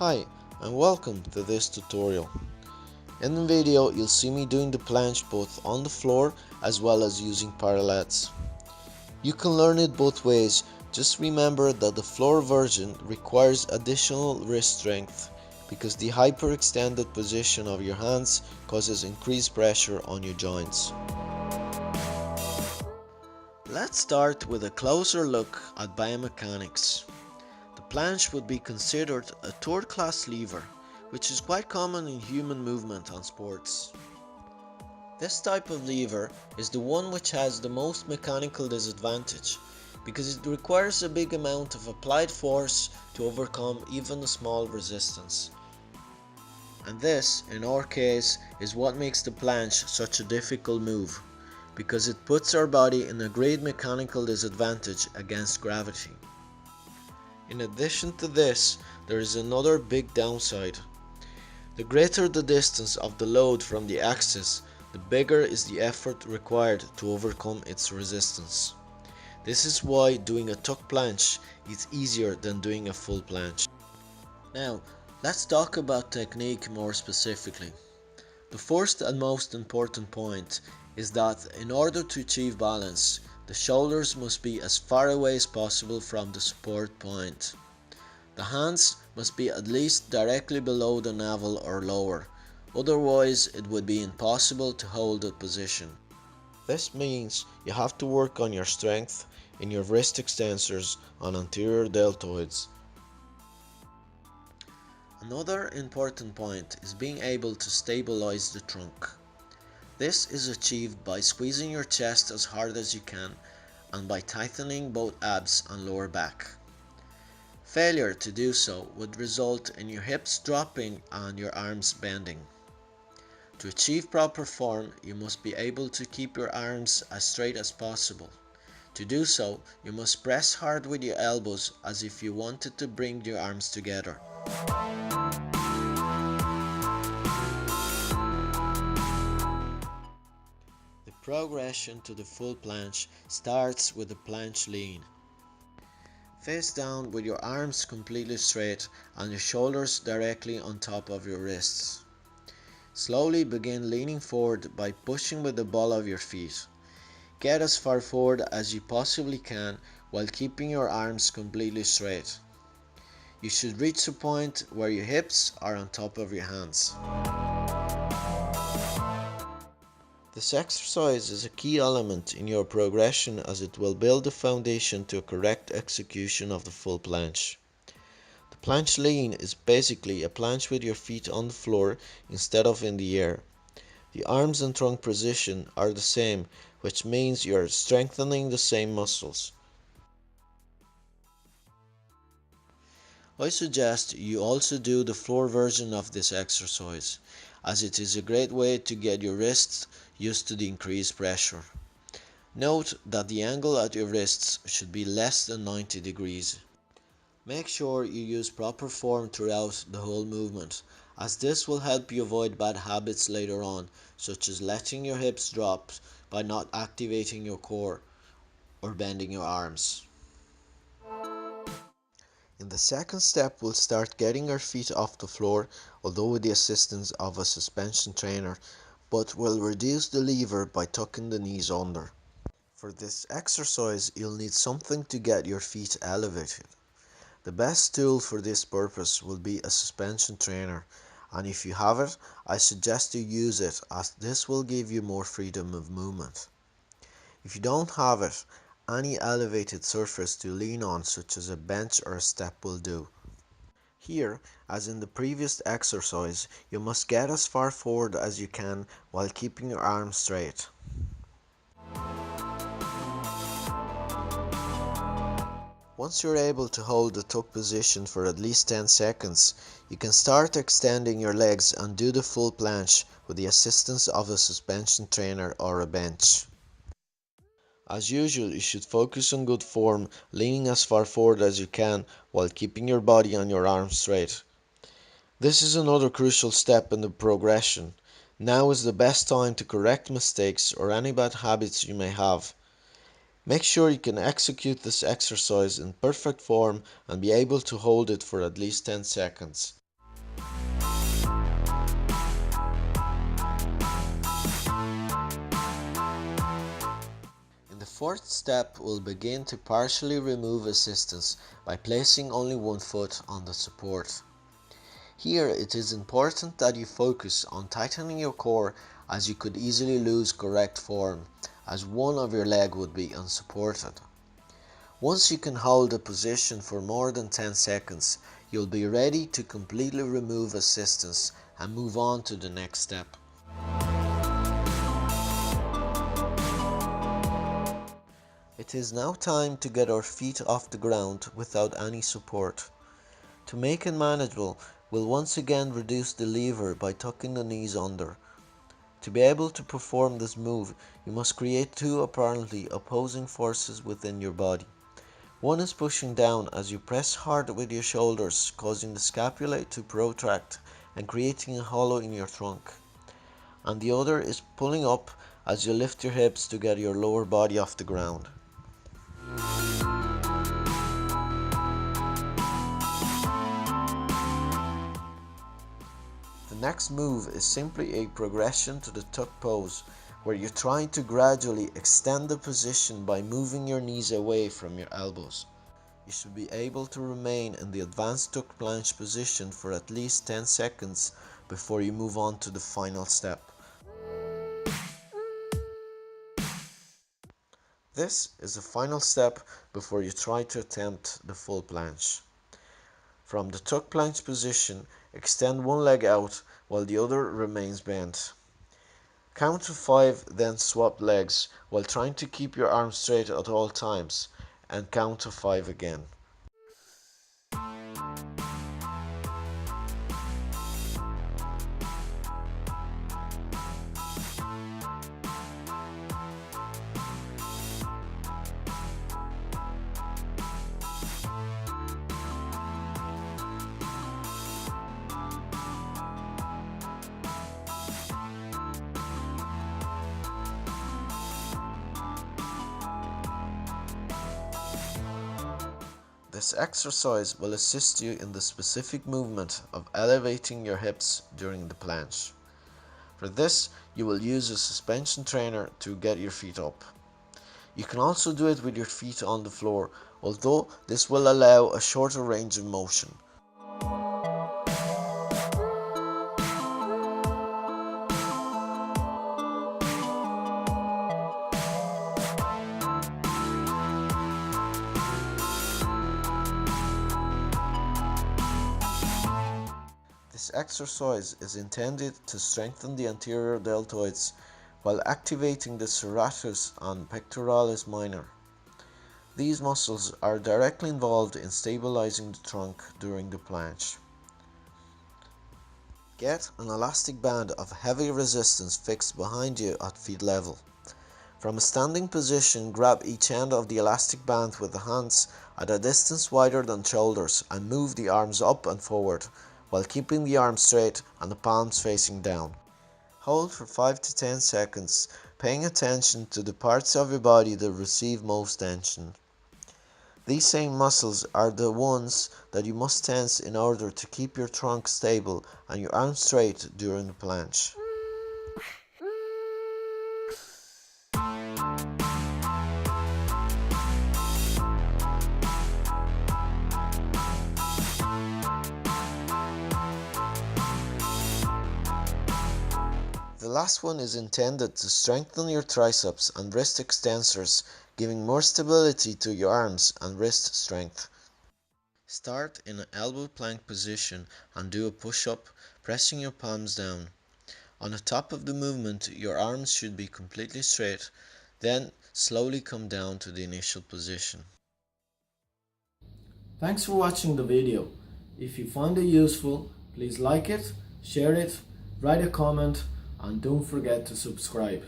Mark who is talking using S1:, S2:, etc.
S1: Hi and welcome to this tutorial. In the video you'll see me doing the planche both on the floor as well as using parallettes. You can learn it both ways, just remember that the floor version requires additional wrist strength because the hyperextended position of your hands causes increased pressure on your joints. Let's start with a closer look at biomechanics. The planche would be considered a third class lever, which is quite common in human movement and sports. This type of lever is the one which has the most mechanical disadvantage, because it requires a big amount of applied force to overcome even a small resistance. And this, in our case, is what makes the planche such a difficult move, because it puts our body in a great mechanical disadvantage against gravity. In addition to this, there is another big downside. The greater the distance of the load from the axis, the bigger is the effort required to overcome its resistance. This is why doing a tuck planche is easier than doing a full planche. Now, let's talk about technique more specifically. The first and most important point is that in order to achieve balance, the shoulders must be as far away as possible from the support point. The hands must be at least directly below the navel or lower, otherwise it would be impossible to hold the position. This means you have to work on your strength in your wrist extensors and anterior deltoids. Another important point is being able to stabilize the trunk. This is achieved by squeezing your chest as hard as you can and by tightening both abs and lower back. Failure to do so would result in your hips dropping and your arms bending. To achieve proper form, you must be able to keep your arms as straight as possible. To do so, you must press hard with your elbows as if you wanted to bring your arms together. The progression to the full planche starts with the planche lean. Face down with your arms completely straight and your shoulders directly on top of your wrists. Slowly begin leaning forward by pushing with the ball of your feet. Get as far forward as you possibly can while keeping your arms completely straight. You should reach a point where your hips are on top of your hands. This exercise is a key element in your progression as it will build the foundation to a correct execution of the full planche. The planche lean is basically a planche with your feet on the floor instead of in the air. The arms and trunk position are the same, which means you are strengthening the same muscles. I suggest you also do the floor version of this exercise, as it is a great way to get your wrists used to the increased pressure. Note that the angle at your wrists should be less than 90 degrees. Make sure you use proper form throughout the whole movement, as this will help you avoid bad habits later on, such as letting your hips drop by not activating your core or bending your arms. In the second step, we'll start getting our feet off the floor, although with the assistance of a suspension trainer, but we'll reduce the lever by tucking the knees under. For this exercise, you'll need something to get your feet elevated. The best tool for this purpose will be a suspension trainer, and if you have it, I suggest you use it as this will give you more freedom of movement. If you don't have it, any elevated surface to lean on such as a bench or a step will do. Here, as in the previous exercise, you must get as far forward as you can while keeping your arms straight. Once you're able to hold the tuck position for at least 10 seconds, you can start extending your legs and do the full planche with the assistance of a suspension trainer or a bench. As usual, you should focus on good form, leaning as far forward as you can while keeping your body and your arms straight. This is another crucial step in the progression. Now is the best time to correct mistakes or any bad habits you may have. Make sure you can execute this exercise in perfect form and be able to hold it for at least 10 seconds. fourth step will begin to partially remove assistance by placing only one foot on the support. Here it is important that you focus on tightening your core, as you could easily lose correct form as one of your leg would be unsupported. Once you can hold a position for more than 10 seconds, you'll be ready to completely remove assistance and move on to the next step. It is now time to get our feet off the ground without any support. To make it manageable, we'll once again reduce the lever by tucking the knees under. To be able to perform this move, you must create two apparently opposing forces within your body. One is pushing down as you press hard with your shoulders, causing the scapulae to protract and creating a hollow in your trunk. And the other is pulling up as you lift your hips to get your lower body off the ground. The next move is simply a progression to the tuck pose, where you're trying to gradually extend the position by moving your knees away from your elbows. You should be able to remain in the advanced tuck planche position for at least 10 seconds before you move on to the final step. This is the final step before you try to attempt the full planche. From the tuck planche position, extend one leg out while the other remains bent. Count to 5, then swap legs while trying to keep your arms straight at all times, and count to 5 again. This exercise will assist you in the specific movement of elevating your hips during the planche. For this, you will use a suspension trainer to get your feet up. You can also do it with your feet on the floor, although this will allow a shorter range of motion. This exercise is intended to strengthen the anterior deltoids while activating the serratus and pectoralis minor. These muscles are directly involved in stabilizing the trunk during the planche. Get an elastic band of heavy resistance fixed behind you at feet level. From a standing position, grab each end of the elastic band with the hands at a distance wider than shoulders and move the arms up and forward, while keeping the arms straight and the palms facing down. Hold for 5 to 10 seconds, paying attention to the parts of your body that receive most tension. These same muscles are the ones that you must tense in order to keep your trunk stable and your arms straight during the planche. The last one is intended to strengthen your triceps and wrist extensors, giving more stability to your arms and wrist strength. Start in an elbow plank position and do a push-up, pressing your palms down. On the top of the movement, your arms should be completely straight, then slowly come down to the initial position.
S2: Thanks for watching the video. If you found it useful, please like it, share it, write a comment, and don't forget to subscribe.